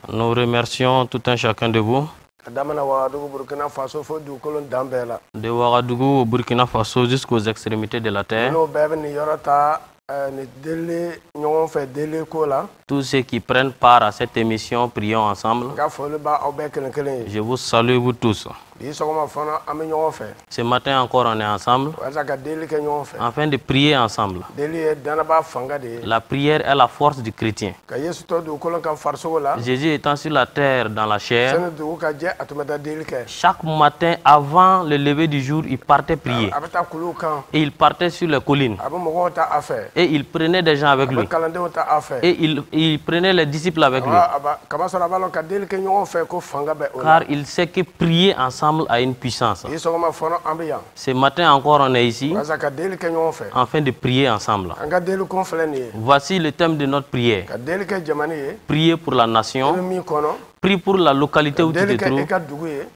Nous remercions tout un chacun de vous. De Ouagadougou au Burkina Faso jusqu'aux extrémités de la terre. Tous ceux qui prennent part à cette émission, prions ensemble. Je vous salue vous tous. Ce matin encore on est ensemble afin de prier ensemble. La prière est la force du chrétien. Jésus étant sur la terre dans la chair, chaque matin avant le lever du jour, il partait prier. Et il partait sur les collines. Et il prenait des gens avec lui. Et il prenait les disciples avec lui. Car il sait que prier ensemble a une puissance. Ce matin encore on est ici afin de prier ensemble. Voici le thème de notre prière. Prier pour la nation. Prie pour la localité où tu te trouves.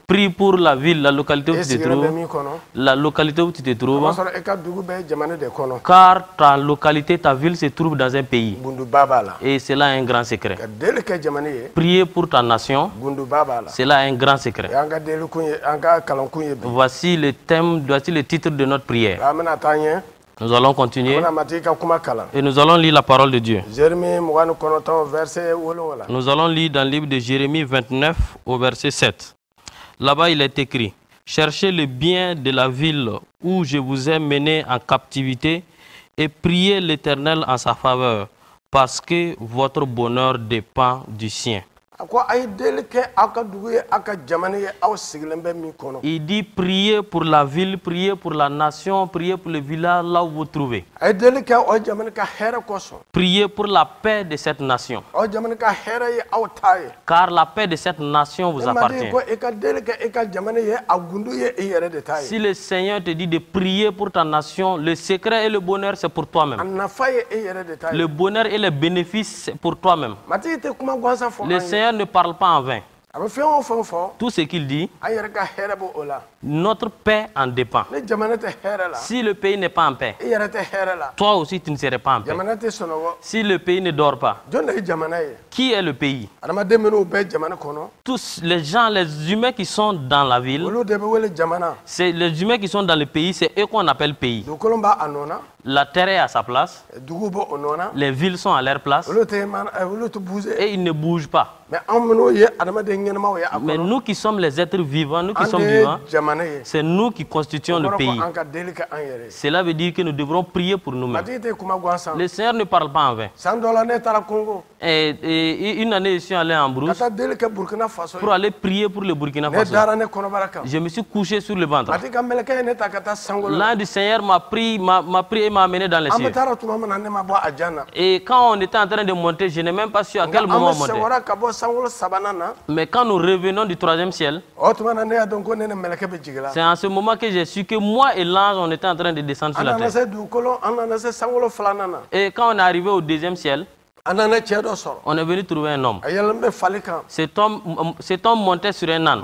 Prie pour la ville, la localité où tu te trouves. La localité où tu te trouves. Car ta localité, ta ville se trouve dans un pays. Et c'est là un grand secret. Prier pour ta nation. C'est là un grand secret. Voici le thème, voici le titre de notre prière. Nous allons continuer et nous allons lire la parole de Dieu. Nous allons lire dans le livre de Jérémie 29 au verset 7. Là-bas il est écrit: cherchez le bien de la ville où je vous ai mené en captivité et priez l'Éternel en sa faveur, parce que votre bonheur dépend du sien. Il dit priez pour la ville, priez pour la nation, priez pour le village là où vous vous trouvez. Priez pour la paix de cette nation. Car la paix de cette nation vous appartient. Si le Seigneur te dit de prier pour ta nation, le secret et le bonheur c'est pour toi-même. Le bonheur et les bénéfices c'est pour toi-même. Le Seigneur ne parle pas en vain. Tout ce qu'il dit, notre paix en dépend. Si le pays n'est pas en paix, toi aussi tu ne serais pas en paix. Si le pays ne dort pas, qui est le pays? Tous les gens, les humains qui sont dans la ville, c'est les humains qui sont dans le pays, c'est eux qu'on appelle pays. La terre est à sa place, les villes sont à leur place et ils ne bougent pas. Mais nous qui sommes les êtres vivants, nous qui sommes vivants, c'est nous qui constituons le pays. Cela veut dire que nous devrons prier pour nous-mêmes. Le Seigneur ne parle pas en vain. Et une année, je suis allé en brousse pour aller prier pour le Burkina Faso. Je me suis couché sur le ventre. L'ange du Seigneur m'a pris et m'a amené dans les cieux. Et quand on était en train de monter, je n'ai même pas su à quel moment on montait. Mais quand nous revenons du troisième ciel, c'est en ce moment que j'ai su que moi et l'ange, on était en train de descendre sur la terre. Et quand on est arrivé au deuxième ciel, on est venu trouver un homme. Cet homme montait sur un âne.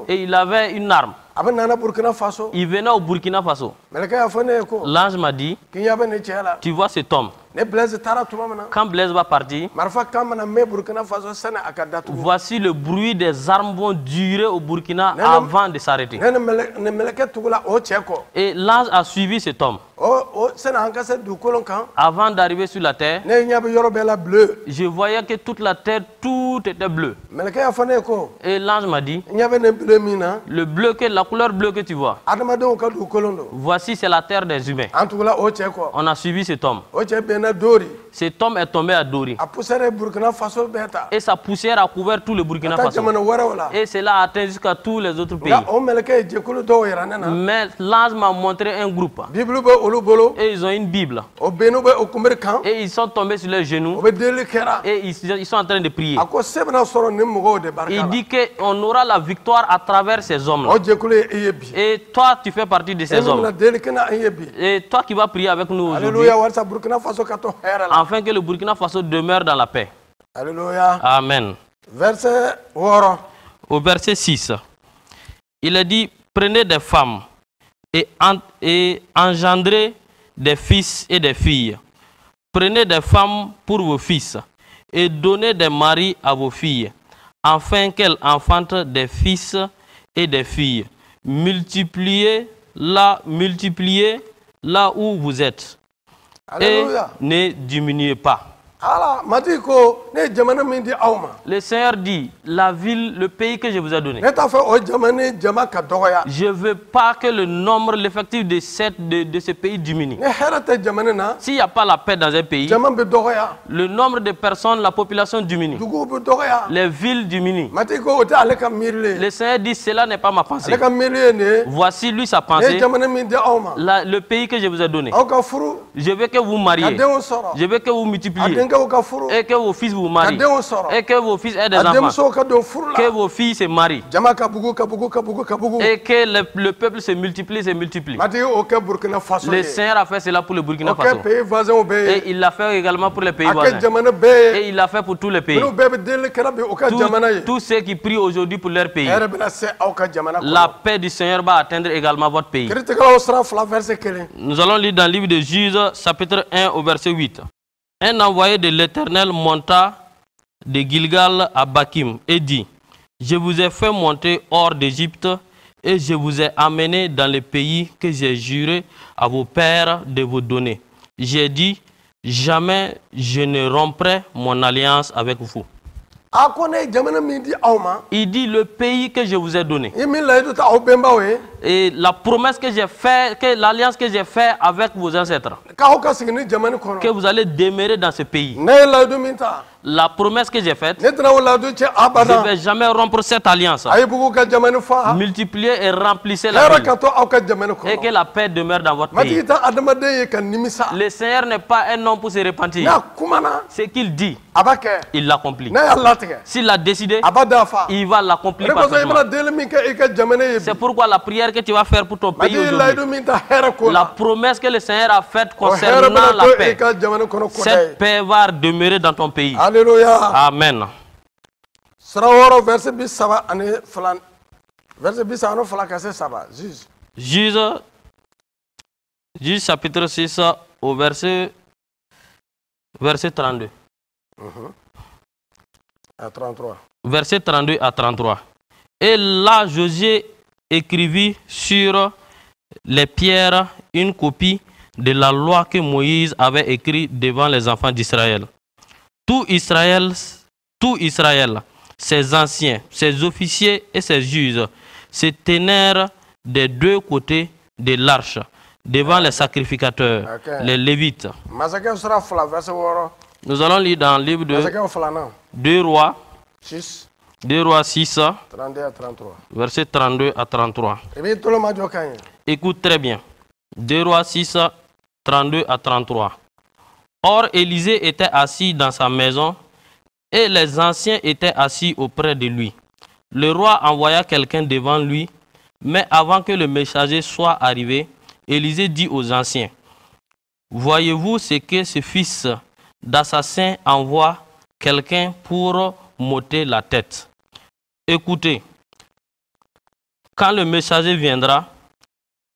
Et il avait une arme. Il venait au Burkina Faso. L'ange m'a dit, tu vois cet homme. Quand Blaise va partir, voici le bruit des armes vont durer au Burkina avant de s'arrêter. Et l'ange a suivi cet homme. Avant d'arriver sur la terre, je voyais que toute la terre, tout était bleu. Et l'ange m'a dit, le bleu, la couleur bleue que tu vois, voici c'est la terre des humains. On a suivi cet homme. Cet homme est tombé à Dori. Et sa poussière a couvert tout le Burkina Faso. Et cela a atteint jusqu'à tous les autres pays. Mais l'ange m'a montré un groupe. Et ils ont une Bible. Et ils sont tombés sur leurs genoux. Et ils sont en train de prier. Il dit qu'on aura la victoire à travers ces hommes-là. Et toi, tu fais partie de ces hommes. Et toi qui vas prier avec nous aujourd'hui, afin que le Burkina Faso demeure dans la paix. Alléluia. Amen. Au verset 6, il est dit, prenez des femmes et engendrez des fils et des filles. Prenez des femmes pour vos fils et donnez des maris à vos filles, afin qu'elles enfantent des fils et des filles. Multipliez là où vous êtes. Alléluia. Et ne diminuez pas. Le Seigneur dit, la ville, le pays que je vous ai donné, je ne veux pas que le nombre, l'effectif de ce pays diminue. S'il n'y a pas la paix dans un pays, le nombre de personnes, la population diminue. Les villes diminuent. Le Seigneur dit, cela n'est pas ma pensée. Voici lui sa pensée. Le pays que je vous ai donné. Je veux que vous mariez. Je veux que vous multipliez. Et que vos fils vous marient. Et que vos fils aient des enfants. Que vos filles se marient. Et que le peuple se multiplie, Le Seigneur a fait cela pour le Burkina Faso. Et il l'a fait également pour les pays voisins. Et il l'a fait pour tous les pays. Tous ceux qui prient aujourd'hui pour leur pays. La paix du Seigneur va atteindre également votre pays. Nous allons lire dans le livre de Juges, chapitre 1 au verset 8. Un envoyé de l'Éternel monta de Gilgal à Bakim et dit, je vous ai fait monter hors d'Égypte et je vous ai amené dans le pays que j'ai juré à vos pères de vous donner. J'ai dit, jamais je ne romprai mon alliance avec vous. Il dit le pays que je vous ai donné. Et la promesse que j'ai faite, l'alliance que j'ai faite avec vos ancêtres. Que vous allez demeurer dans ce pays. La promesse que j'ai faite, je ne vais jamais rompre cette alliance. Multipliez et remplissez la ville. Et que la paix demeure dans votre pays. Le Seigneur n'est pas un homme pour se repentir. Ce qu'il dit, il l'accomplit. S'il l'a décidé, il va l'accomplir parfaitement. C'est pourquoi la prière que tu vas faire pour ton pays aujourd'hui, la promesse que le Seigneur a faite concernant la paix, cette paix va demeurer dans ton pays. Alléluia. Amen. Juge chapitre 6 au verset 32. À 33. Verset 32 à 33. Et là, Josué écrivit sur les pierres une copie de la loi que Moïse avait écrite devant les enfants d'Israël. Tout Israël, ses anciens, ses officiers et ses juges se tenaient des deux côtés de l'arche, devant les sacrificateurs, les Lévites. Nous allons lire dans le livre de 2 Rois 6, 32 à 33. Verset 32 à 33. Écoute très bien. 2 Rois 6, 32 à 33. Or, Élisée était assis dans sa maison et les anciens étaient assis auprès de lui. Le roi envoya quelqu'un devant lui, mais avant que le messager soit arrivé, Élisée dit aux anciens, « Voyez-vous ce que ce fils d'assassin envoie quelqu'un pour m'ôter la tête? Écoutez, quand le messager viendra,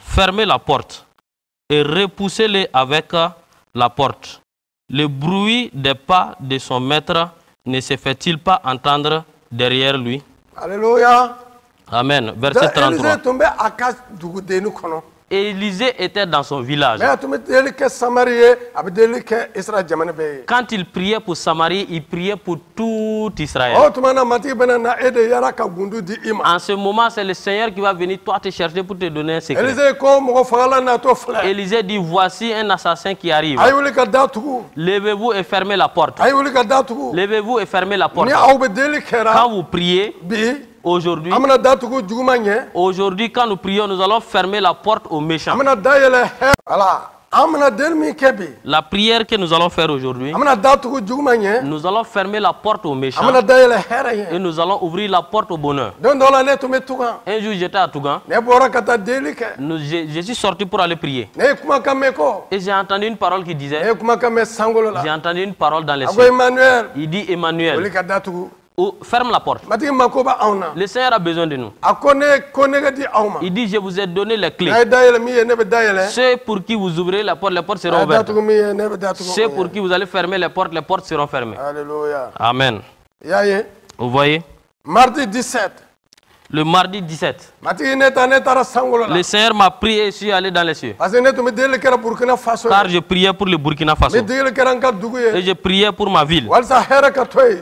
fermez la porte et repoussez-le avec la porte. Le bruit des pas de son maître ne se fait-il pas entendre derrière lui? » Alléluia. Amen. Verset 33. Élisée était dans son village. Quand il priait pour Samarie, il priait pour tout Israël. En ce moment, c'est le Seigneur qui va venir toi te chercher pour te donner un secret. Élisée dit, voici un assassin qui arrive. Levez-vous et fermez la porte. Levez-vous et fermez la porte. Quand vous priez, aujourd'hui, quand nous prions, nous allons fermer la porte aux méchants. La prière que nous allons faire aujourd'hui, nous allons fermer la porte aux méchants et nous allons ouvrir la porte au bonheur. Un jour, j'étais à Tougan. Je suis sorti pour aller prier. Et j'ai entendu une parole qui disait, j'ai entendu une parole dans les cieux. Il dit, Emmanuel, ferme la porte. Le Seigneur a besoin de nous. Il dit, je vous ai donné les clés. Ceux pour qui vous ouvrez les portes seront ouvertes. Ceux pour qui vous allez fermer les portes seront fermées. Alléluia. Amen. Vous voyez? Mardi 17. Le mardi 17. Le Seigneur m'a prié et je suis allé dans les cieux. Car je priais pour le Burkina Faso. Et je priais pour ma ville.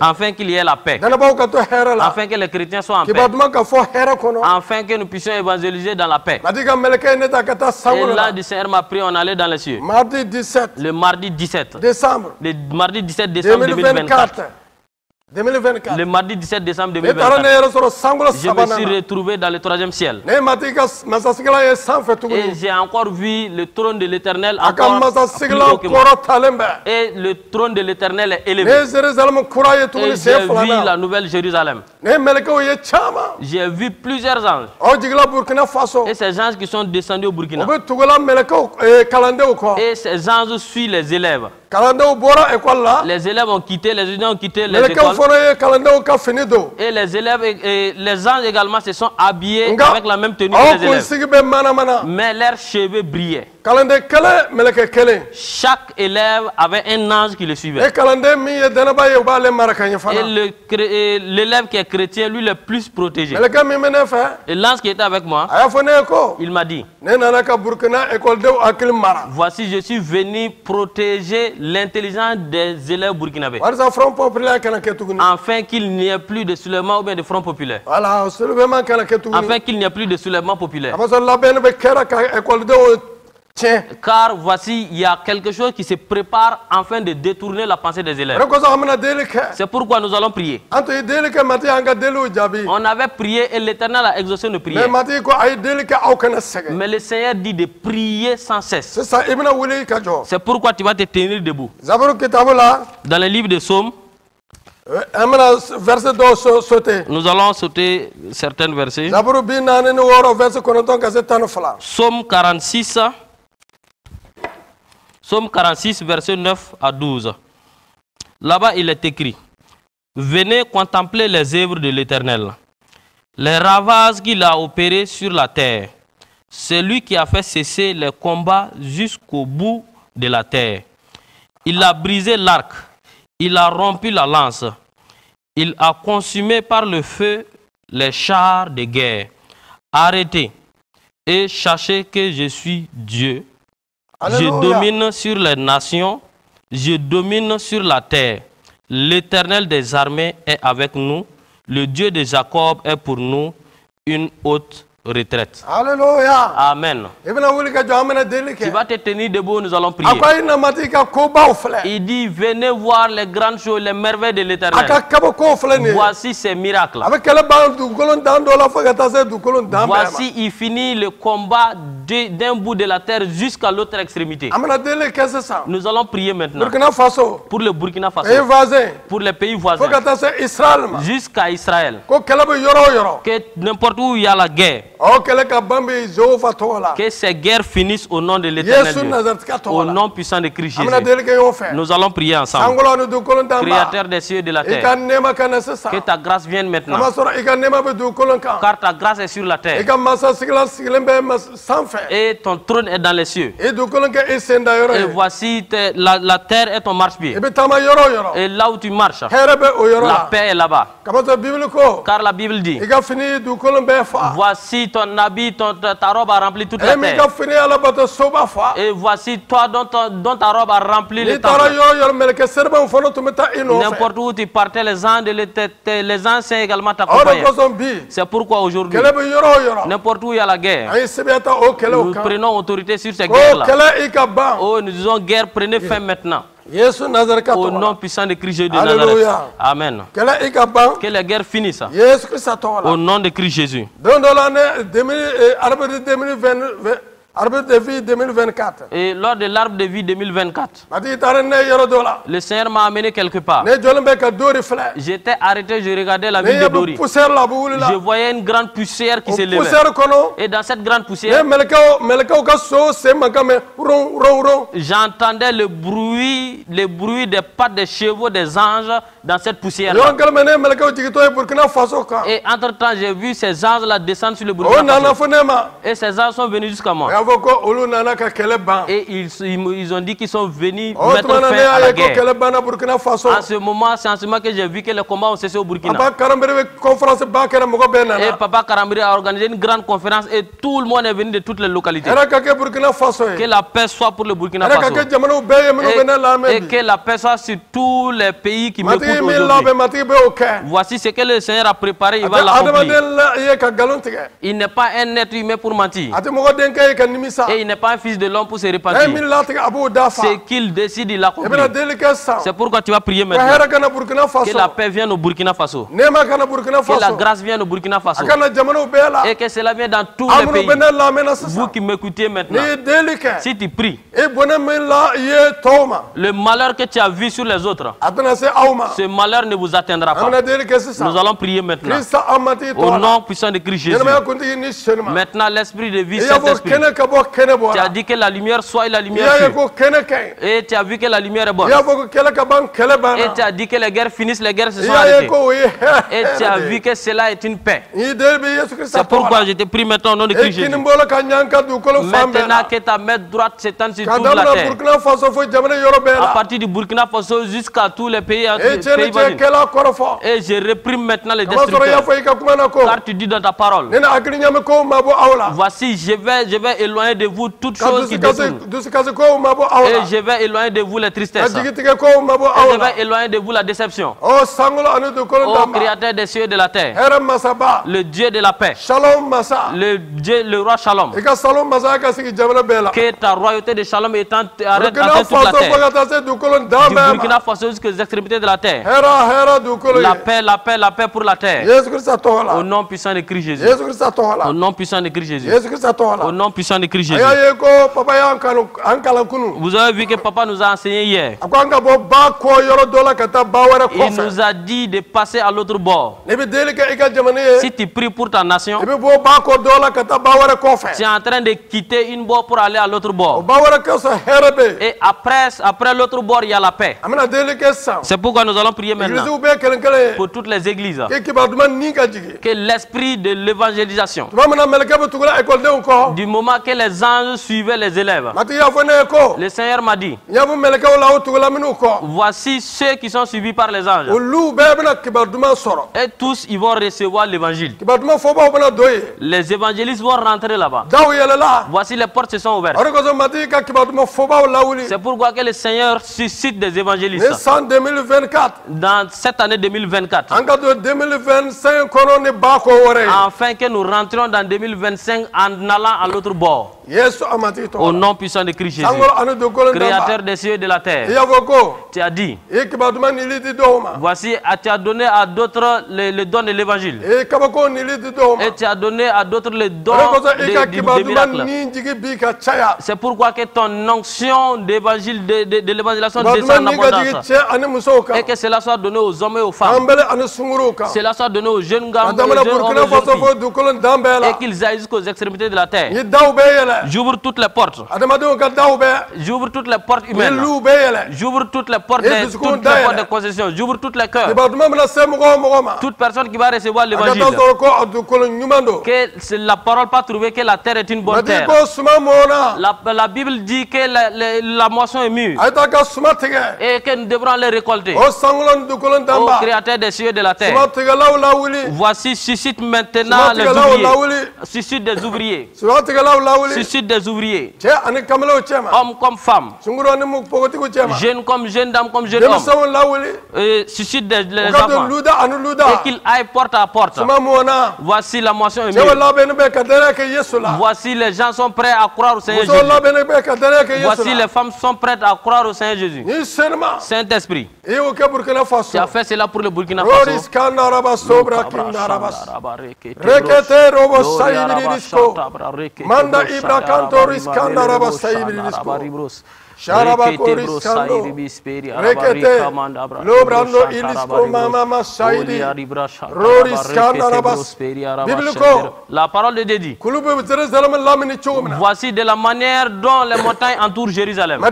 Afin qu'il y ait la paix. Afin que les chrétiens soient en paix. Afin que nous puissions évangéliser dans la paix. Et là, le Seigneur m'a prié, on allait dans les cieux. Le mardi 17 décembre. Le mardi 17 décembre 2024. Le mardi 17 décembre 2024, je me suis retrouvé dans le 3e ciel. Et j'ai encore vu le trône de l'Éternel encore plus haut que moi. Et le trône de l'Éternel est élevé. Et j'ai vu la nouvelle Jérusalem. J'ai vu plusieurs anges. Et ces anges qui sont descendus au Burkina. Et ces anges suivent les élèves. Les élèves ont quitté, les étudiants ont quitté les écoles. Et les élèves et les anges également se sont habillés avec la même tenue que les élèves. Mais leurs cheveux brillaient. Chaque élève avait un ange qui le suivait. Et l'élève qui est chrétien, lui, le plus protégé. Et l'ange qui était avec moi, il m'a dit, voici, je suis venu protéger l'intelligence des élèves burkinabés. Afin qu'il n'y ait plus de soulèvement ou bien de front populaire. Afin qu'il n'y ait plus de soulèvement populaire. Car voici, il y a quelque chose qui se prépare afin de détourner la pensée des élèves. C'est pourquoi nous allons prier. On avait prié et l'Éternel a exaucé nos prières. Mais le Seigneur dit de prier sans cesse. C'est pourquoi tu vas te tenir debout. Dans le livre de Psaumes, nous allons sauter certains versets. Psaume 46. Psaume 46, versets 9 à 12. Là-bas, il est écrit, venez contempler les œuvres de l'Éternel, les ravages qu'il a opérés sur la terre. C'est lui qui a fait cesser les combats jusqu'au bout de la terre. Il a brisé l'arc, il a rompu la lance, il a consumé par le feu les chars de guerre. Arrêtez et sachez que je suis Dieu. Alléluia. Je domine sur les nations, je domine sur la terre. L'Éternel des armées est avec nous, le Dieu de Jacob est pour nous une haute retraite. Alléluia. Amen. Tu vas te tenir debout, nous allons prier. Il dit, venez voir les grandes choses, les merveilles de l'Éternel. Voici ces miracles. Voici, il finit le combat d'un bout de la terre jusqu'à l'autre extrémité. Nous allons prier maintenant pour le Burkina Faso, pour les pays voisins, jusqu'à Israël. Que n'importe où il y a la guerre, que ces guerres finissent au nom de l'Éternel, au nom puissant de Christ Jésus. Nous allons prier ensemble. Créateur des cieux et de la terre, que ta grâce vienne maintenant, car ta grâce est sur la terre et ton trône est dans les cieux. Et voici la terre est ton marchepied. Et là où tu marches, la paix est là-bas. Car la Bible dit, voici ton habit, ta robe a rempli toute la terre. Et voici toi dont ta robe a rempli le temple. N'importe où tu partais, les anciens également t'accompagnaient. C'est pourquoi aujourd'hui, n'importe où il y a la guerre, nous prenons autorité sur ces guerres-là. Oh, nous disons guerre, prenez fin maintenant. Au nom puissant de Christ Jésus de Nazareth. Amen. Que la guerre finisse. Au nom de Christ Jésus. Arbre de vie 2024. Et lors de l'arbre de vie 2024, le Seigneur m'a amené quelque part. J'étais arrêté, je regardais la ville de Dori. Je voyais une grande poussière qui s'élevait. Et dans cette grande poussière, j'entendais le bruit des pattes des chevaux des anges dans cette poussière. Et entre-temps, j'ai vu ces anges-là descendre sur le Burkina Faso. Et ces anges sont venus jusqu'à moi. Et ils ont dit qu'ils sont venus mettre fin à la guerre. En ce moment, c'est en ce moment que j'ai vu que les combats ont cessé au Burkina. Et Papa Karambiri a organisé une grande conférence et tout le monde est venu de toutes les localités. Que la paix soit pour le Burkina Faso. Et que la paix soit sur tous les pays qui m'écoutent aujourd'hui. Voici ce que le Seigneur a préparé, il va l'accomplir. Il n'est pas un être humain pour mentir. Et il n'est pas un fils de l'homme pour se repentir. Ce qu'il décide, il l'accomplit. C'est pourquoi tu vas prier maintenant. Que la paix vienne au Burkina Faso. Que la grâce vienne au Burkina Faso. Et que cela vienne dans tous les pays. Vous qui m'écoutez maintenant, si tu pries, le malheur que tu as vu sur les autres, ce malheur ne vous atteindra pas. Nous allons prier maintenant. Au nom puissant de Christ Jésus. Maintenant, l'esprit de vie, Saint-Esprit. Tu as dit que la lumière soit et la lumière fut. Et tu as vu que la lumière est bonne. Et tu as dit que les guerres finissent, les guerres se sont arrêtées. Et tu as vu que cela est une paix. C'est pourquoi je te prie maintenant au nom de Christ Jésus. Maintenant que ta main droite s'étend sur toute la terre. À partir du Burkina Faso jusqu'à tous les pays voisins. Et je réprime maintenant les destructeurs. Car tu dis dans ta parole, voici, je vais éloigner de vous toutes choses qui détournent. Et je vais éloigner de vous les tristesses. Et je vais éloigner de vous la déception. Ô Créateur des cieux et de la terre, le Dieu de la paix, le roi Shalom, que ta royauté de Shalom arrête dans toute la terre, du Burkina Faso jusqu'aux extrémités de la terre. La paix, la paix, la paix pour la terre. Au nom puissant de Christ Jésus. Au nom puissant de Christ Jésus. Au nom puissant de Christ Jésus. Vous avez vu que papa nous a enseigné hier. Il nous a dit de passer à l'autre bord. Si tu pries pour ta nation, tu es en train de quitter une bord pour aller à l'autre bord. Et après l'autre bord, il y a la paix. C'est pourquoi nous allons prier maintenant pour toutes les églises. Que l'esprit de l'évangélisation, du moment que les anges suivaient les élèves, le Seigneur m'a dit, voici ceux qui sont suivis par les anges. Et tous, ils vont recevoir l'évangile. Les évangélistes vont rentrer là-bas. Voici, les portes se sont ouvertes. C'est pourquoi que le Seigneur suscite des évangélistes. Dans cette année 2024. Afin que nous rentrions dans 2025 en allant à l'autre bord. Au nom puissant de Christ Jésus, Créateur des cieux et de la terre. Tu as dit, voici, tu as donné à d'autres le don de l'évangile. Et tu as donné à d'autres le don des miracles. C'est pourquoi que ton onction d'évangile, de l'évangélisation descend en abondance. Et que cela soit donné aux hommes et aux femmes. Cela soit donné aux jeunes gamins, aux jeunes hommes et aux jeunes filles. Et qu'ils aillent jusqu'aux extrémités de la terre. J'ouvre toutes les portes. J'ouvre toutes les portes humaines. J'ouvre toutes les portes de concession. J'ouvre toutes les cœurs. Toute personne qui va recevoir l'évangile, que la parole pas trouver que la terre est une bonne terre. La Bible dit que la moisson est mûre et que nous devrons les récolter. Ô Créateur des cieux et de la terre, voici, suscite maintenant les ouvriers. Suscite des ouvriers. Suscite des ouvriers. Hommes comme femmes. Jeunes comme jeunes, dames comme jeunes hommes. Suscite les enfants. Et qu'ils aillent porte à porte. Voici la moisson est mûre. Voici les gens sont prêts à croire au Seigneur Jésus. Voici les femmes sont prêtes à croire au Seigneur Jésus. Saint-Esprit, tu as fait cela pour le Burkina Faso. Manda Rakantoris Kandaraba Saibris. Sharabakoris Sando, Rekete, Lobrando Ilisco Mama Saidi, Roris Kandarabas, Biblico. La parole de Dieu dit, voici de la manière dont les montagnes entourent Jérusalem.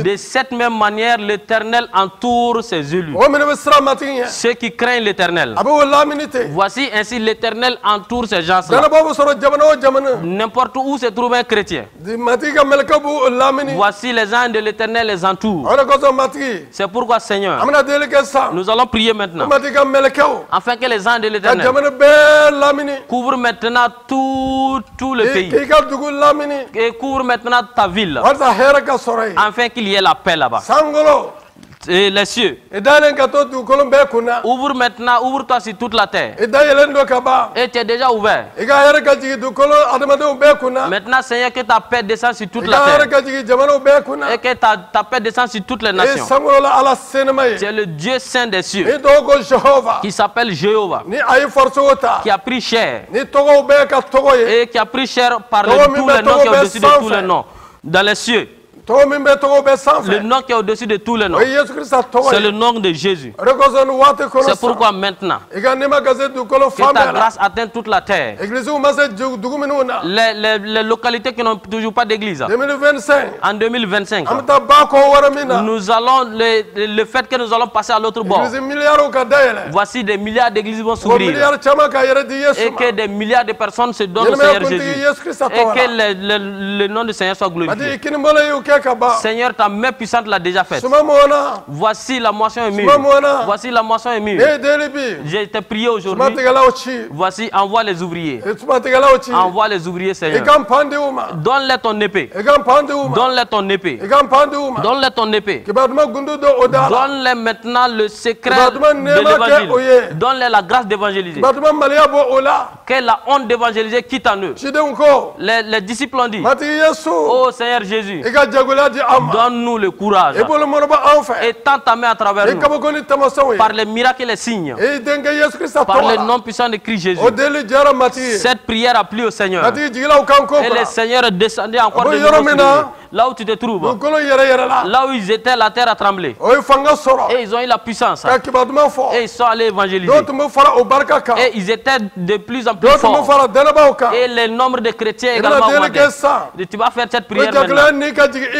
De cette même manière, l'Éternel entoure ses élus, ceux qui craignent l'Éternel. Voici ainsi l'Éternel entoure ces gens-là. N'importe où se trouve un chrétien, voici les anges de l'Éternel les entourent. C'est pourquoi, Seigneur, nous allons prier maintenant, afin que les anges de l'Éternel couvrent maintenant tout le pays et couvrent maintenant ta ville, afin qu'il y ait la paix là-bas. Et les cieux, ouvre-toi sur toute la terre. Et tu es déjà ouvert. Maintenant, Seigneur, que ta paix descende sur toute la terre. Et que ta paix descende sur toutes les nations. Tu es le Dieu saint des cieux, qui s'appelle Jéhovah, qui a pris chair. Et qui a pris chair par tous les noms qui sont au-dessus de tous les noms. Dans les cieux, le nom qui est au-dessus de tous les noms, c'est le nom de Jésus. C'est pourquoi maintenant, que ta grâce atteint toute la terre. Les localités qui n'ont toujours pas d'église, en 2025, nous allons, le fait que nous allons passer à l'autre bord, voici des milliards d'églises vont s'ouvrir, et que des milliards de personnes se donnent au Seigneur Jésus, et que le nom du Seigneur soit glorifié. Seigneur, ta main puissante l'a déjà faite. Voici la moisson est mûre. Voici la moisson est mûre. J'ai été prié aujourd'hui. Voici, envoie les ouvriers. Envoie les ouvriers, Seigneur. Donne-leur ton épée. Donne-leur ton épée. Donne-leur ton épée. Donne-leur maintenant le secret de l'évangile. Donne-leur la grâce d'évangéliser. Que la honte d'évangéliser quitte en eux. Les disciples ont dit, oh Seigneur Jésus, donne-nous le courage et tends ta main à travers nous par les miracles et les signes, par le nom puissant de Christ Jésus. Cette prière a plu au Seigneur et le Seigneur est descendu encore de nouveau là où tu te trouves, là où ils étaient, la terre a tremblé et ils ont eu la puissance et ils sont allés évangéliser et ils étaient de plus en plus forts et le nombre de chrétiens également augmenté. Tu vas faire cette prière maintenant.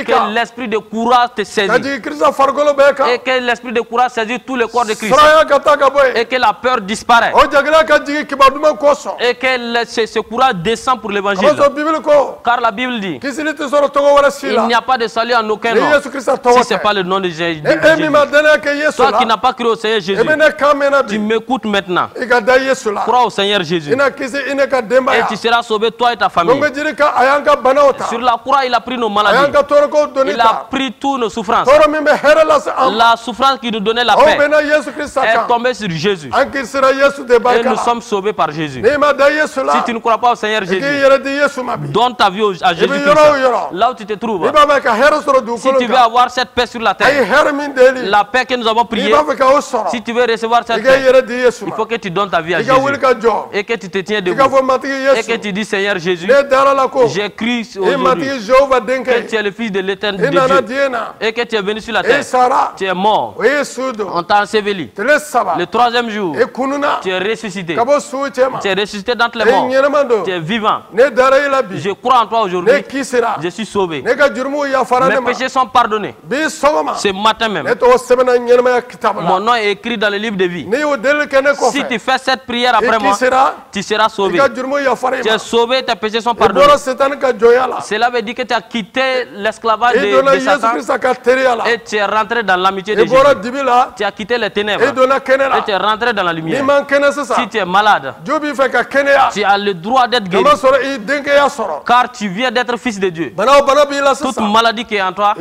Que l'esprit de courage te saisit et que l'esprit de courage saisit tout le corps de Christ et que la peur disparaît et que ce courage descend pour l'évangile, car la Bible dit il n'y a pas de salut en aucun nom si ce n'est pas le nom de Jésus. Toi qui n'as pas cru au Seigneur Jésus, tu m'écoutes maintenant, crois au Seigneur Jésus et tu seras sauvé, toi et ta famille. Sur la croix il a pris nos maladies, il a pris toutes nos souffrances. La souffrance qui nous donnait la paix est tombée sur Jésus et nous sommes sauvés par Jésus. Si tu ne crois pas au Seigneur Jésus, donne ta vie à Jésus-Christ là où tu te trouves. Si tu veux avoir cette paix sur la terre, la paix que nous avons priée, si tu veux recevoir cette paix, il faut que tu donnes ta vie à Jésus et que tu te tiens debout et que tu dis Seigneur Jésus, j'ai cru aujourd'hui que tu es le Fils de l'Éternel de Dieu et que tu es venu sur la terre, tu es mort, on t'a enseveli, le troisième jour tu es ressuscité, tu es ressuscité d'entre les morts, tu es vivant. Je crois en toi aujourd'hui, je suis sauvé, mes péchés sont pardonnés. Ce matin même mon nom est écrit dans le livre de vie. Si tu fais cette prière après moi, tu seras sauvé, tu es sauvé, tes péchés sont pardonnés. Cela veut dire que tu as quitté l'esclavage de Satan et tu es rentré dans l'amitié de Jésus. Tu as quitté les ténèbres et tu es rentré dans la lumière. Si tu es malade, tu as le droit d'être guéri, car tu viens d'être fils de Dieu. Toute maladie qui est en toi,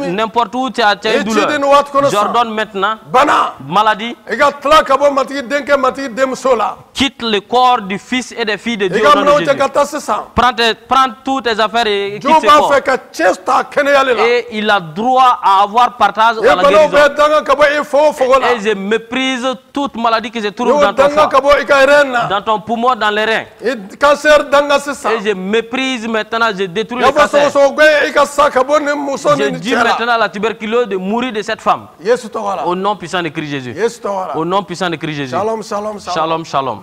n'importe où tu as une douleur, j'ordonne maintenant, maladie, quitte le le corps du fils et des filles de Dieu au nom de Jésus. Prends toutes tes affaires et quitte ce corps. Et il a droit à avoir partage à la guérison. Et je méprise toute maladie qui se trouve dans ton foie, dans ton poumon, dans les reins. Et je méprise maintenant, je détruis le cancer. Je dis maintenant à la tuberculose de mourir de cette femme. Au nom puissant de Christ Jésus. Au nom puissant de Christ Jésus. Shalom, shalom, shalom, shalom.